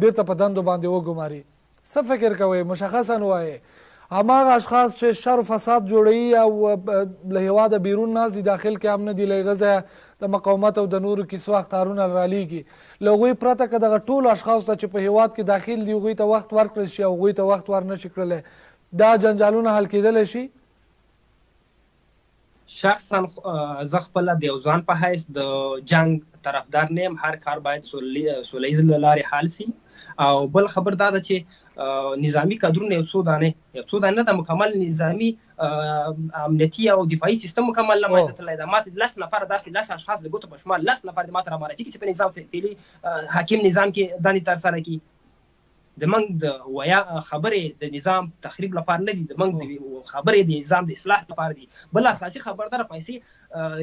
بیرته په دندو باندې وګماري. څه فکر کوئ مشخصا وایي هماغه اشخاص چې شر و فساد جوړوي او له هیواده بیرون ناست دي، داخل کې هم نه دي، له غځه د مقاومت او د نورو کیسو اخطارونه رالیږي، له هغوی پرته که دغه ټولو اشخاصو ته چې په هیواد کې داخل دي هغوی ته وخت ورکړل شي او هغوی ته وخت ور نه شي کړلی، دا جنجالونه حل کېدلی شي؟ شخصا زه خپله د یو ځوان په حیث د جنگ طرفدار نه یم، هر کار باید سوله ییز له لارې حل شي. او بل خبر دا ده چې نظامی کادرونه یو څو دانه د مکمل نظامی امنیتي او دفاعي سیستم مکمل له منځه تللی ده. ماته 10 نفر داسې 10 اشخاص د ګوتو په شمال 10 نفر ماته رامعرفي کړي چې په نظام فعلي حاکم نظام کې دندې ترسره کړي. د موږ د ویا خبرې د نظام تخریب لپاره نه دي، د موږ د خبرې د نظام د اصلاح لپاره دي. بل اساسي خبردار پیسې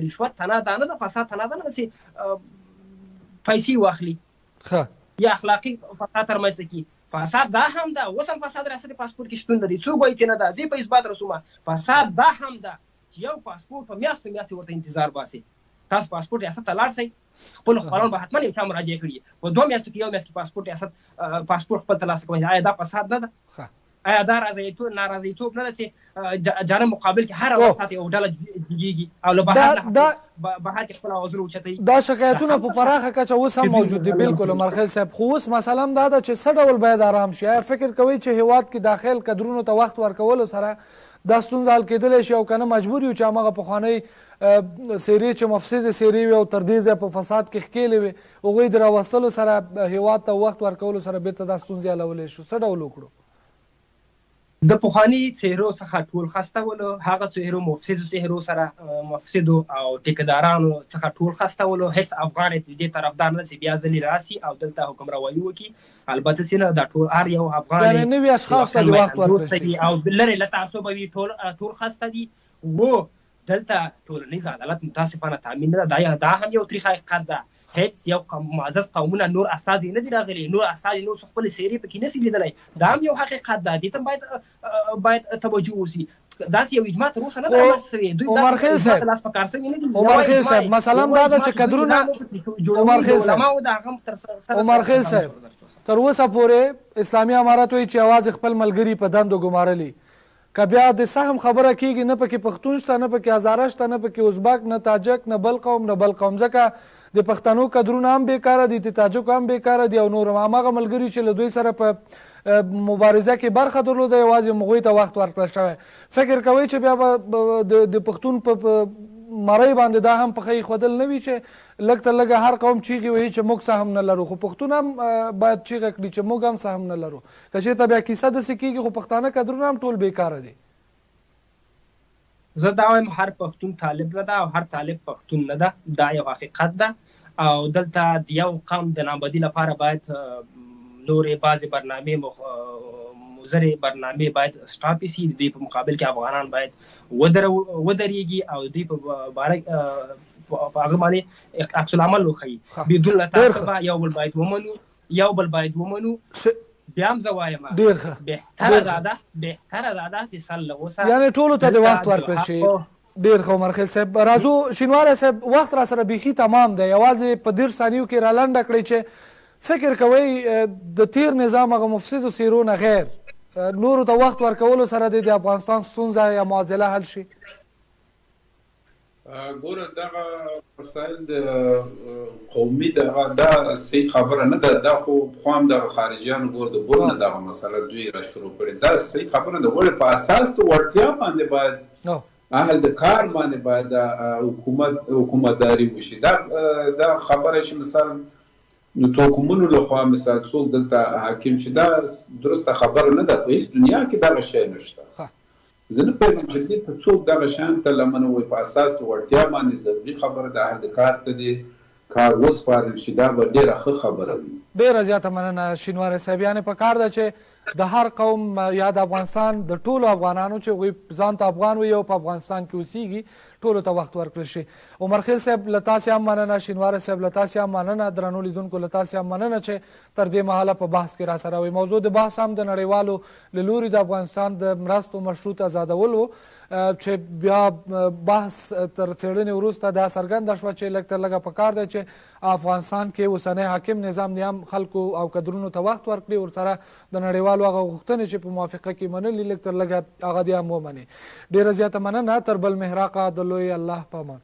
رشوت تنه ده نه د فساد تنه ده، نه چې پیسې واخلي یا اخلاقي فساد رامنځته کړي. فساد دا هم ده، اوس هم فساد ریاست پاسپورټ کې شتون لري، څوک وایي چې نه ده، زه په اثبات رسومه. فساد دا هم ده چې یو پاسپورټ په میاشتو ورته انتظار باسي. تاسو پاسپورټ ریاست ته لاړ شئ، خپل خپلوان به حتما یو چا مراجعه کړي، په 2 میاشتو کې یو میاشت کې پاسپورټ ریاست پاسپورټ خپل ترلاسه کوي. آیا دا فساد نه ده؟ آیا دا نارضایتوب نه ده چې جانب مقابل کې هر وخت یو ډله جوړېږي او له بهر کې خپل اوازونه اوچتوي؟ دا شکایتونه په پراخه کچه اوس هم موجود دي. بالکل عمر خیل صاحب، خو اوس مسله هم دا ده چې څه ډول باید آرام شي؟ آیا فکر کوئ چې هیواد کې داخل کدرونو ته وخت ورکولو سره دا ستونزه حل کېدلی شي او که نه مجبور یو چې هماغه پخوانۍ څېرې چې مفسدې څېرې وي او تر دې ځایه په فساد کې ښکېلې وي هغوی د راوستلو سره هیواد ته وخت ورکولو سره بېرته دا ستونزې حلولی شو؟ څه ډول وکړو؟ د پخواني څهرو څخه ټول خسته ولو، هغه څهرو مفسدو څهرو سره مفسدو او ټیکدارانو څخه ټول خسته ولو. هیڅ افغان د دې طرفدار نه چې بیا ځلې راسي او دلته حکمروایي وکړي. البته چې نه، دا ټول هر یو افغان یعنې نوي اشخاص ته د وخت ورکړل شي او لرې له تعصبه وي، ټول خسته دي. دلته ټولنیز عدالت متاسفانه تامین نه ده. دا هم یو تریخ حقیقت ده. هیڅ یو معزز قومونه نور استازي نه دي راغلي، نور استازي نور خپل څهرې پکې نشي لیدلی. دا هم یو حقیقت ده. دې ته باید توجه وشي. داسې یو اجماع تر اوسه نه ده رامنځته شوې. دوی عمرخیل صاحب لاس په کار شوي نه دي. عمرخیل صاحب مثلا دا ده چې کدرونه عمرخیل صاحب تر اوسه پورې اسلامي امارت وایي چې یوازې خپل ملګري په دندو ګمارلي. که بیا د سهم خبره کېږي، نه پکې پښتون شته، نه پکې هزاره شته، نه پکې ازبک، نه تاجک، نه بل قوم، نه بل قوم. ځکه د پښتنو کدرونه هم بیکاره دي، د تاجکو هم بیکاره دي او نور هماغه ملګري چې له دوی سره په مبارزه کې برخه درلوده یوازې هغوی ته وخت ورکړل شوی. فکر کوئ چې بیا به د پښتون په مرۍ باندې دا هم پښه ایښودل نه وي چې لږ تر لږه هر قوم چیغې وهي چې موږ سهم نه لرو، خو پښتون هم باید چیغه کړي چې موږ هم سهم نه لرو. که چېرته بیا کیسه داسې کېږي خو پښتانه کدرونه هم ټول بیکاره دي. زه دا وایم هر پښتون طالب نه ده او هر طالب پښتون نه ده. دا یو حقیقت ده او دلته د یو قوم د نابودي لپاره باید نورې بعضې برنامې مضرې برنامې باید سټاپ شي. د دوی په مقابل کې افغانان باید ودرېږي او د دوی په باره هغه باندې عکس العمل وښیي. بدون له تعصبه یو بل باید ومنو. بیا هم زه وایم بهتره دا ده چې سل له اوسه یعنې ټولو ته د وخت ورکړل شي. ډېر ښه عمرخیل صاحب. راځو شینواری صاحب، وخت را سره بیخي تمام دی. یوازې په 10 ثانیو کې را لنډه کړئ چې فکر کوئ د تیر نظام هغه مفسدو څیرو نه غیر نورو ته وخت ورکولو سره د افغانستان ستونزه یا معضله حل شي؟ ګوره دغه مسایل د قومي دا صحیح خبره نه ده. دا خو پخوا هم دغه خارجیانو ګور د بول نه دغه مسله دوی را شروع کړې. دا صحیح خبره ده. ولې په اساس د وړتیا باندې باید اهل د کار باندې باید حکومتداري وشي. دا خبره چې مثلا نو توکمونو لخوا مثلا څوک دلته حاکم شي، دا درسته خبره نه ده. په هیڅ دنیا کې دغه شی نشته. زه نه پوهېږم چې دې ته څوک دغه شیان ته لمنه وایي. په اساس د وړتیا باندې ضروري خبره ده اهل د کار ته دې کار وسپارل شي. دا به ډېره ښه خبره وي. ډېره زیاته مننه شینواری صاحب. یعنې پکار ده چې د هر قوم یا د افغانستان د ټولو افغانانو چې هغوی ځان ته افغان وي او په افغانستان کې اوسیږي ټولو ته وخت ورکړل شي. عمرخیل صاحب له تاسې هم مننه، شینواری صاحب له تاسې هم مننه، درنو لیدونکو له تاسې هم مننه چې تر دې مهاله په بحث کې را سره وئ. موضوع د بحث هم د نړیوالو له لوري د افغانستان د مرستو مشروط ازادول و چې بیا بحث تر څېړنې وروسته دا څرګنده شوه چې لږ تر لږه پکار دی چې افغانستان کې اوسنی حاکم نظام دی هم خلکو او کدرونو ته وخت ورکړي، ورسره د نړیوالو هغه غوښتنې چې په موافقه کې منلي لږ تر لږه هغه دې هم ومني. ډېره زیاته مننه. تر بل محراقه د لوی الله په امان.